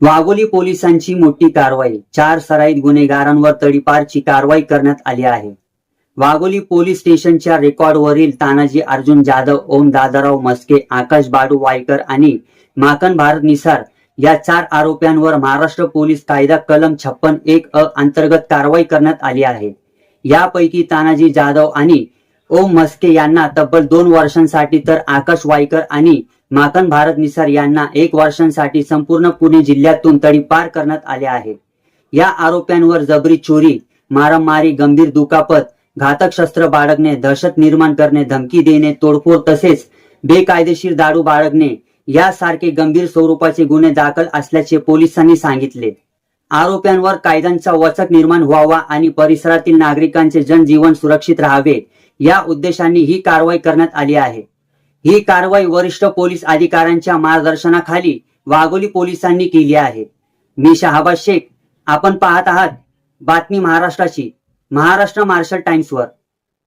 वाघोली पोलिसांची मोठी कारवाई, 4 सराईत गुन्हेगारांवर तडीपारची कारवाई करण्यात आली आहे. वाघोली पोलीस स्टेशनच्या रेकॉर्डवरील तानाजी अर्जुन जाधव, ओम दादाराव मस्के, आकाश बाडू वायकर आणि माकन भारत निसार या 4 आरोप्यांवर महाराष्ट्र पोलीस कायदा कलम 56(1) अंतर्गत कारवाई करण्यात आली आहे. यापैकी तानाजी जाधव आणि ओम मस्के यांना तब्बल 2 वर्षांसाठी तर आकाश वायकर आणि माकन भारत निसार यांना 1 वर्षांसाठी संपूर्ण पुणे जिल्ह्यातून तडीपार करण्यात आले आहे. या आरोप्यांवर जबरी चोरी, मारामारी, गंभीर दुखापत, घातक शस्त्र बाळगणे, दहशत निर्माण करणे, धमकी देणे, तोडफोड तसेच बेकायदेशीर दारू बाळगणे यासारखे गंभीर स्वरूपाचे गुन्हे दाखल असल्याचे पोलिसांनी सांगितले. आरोप्यांवर कायद्यांचा वचक निर्माण व्हावा आणि परिसरातील नागरिकांचे जनजीवन सुरक्षित राहावे या उद्देशाने ही कारवाई करण्यात आली आहे. ही कारवाई वरिष्ठ पोलीस अधिकाऱ्यांच्या मार्गदर्शनाखाली वाघोली पोलिसांनी केली आहे. मी शहाबाज शेख. आपण पाहत आहात बातमी महाराष्ट्राची, महाराष्ट्र मार्शल टाइम्सवर.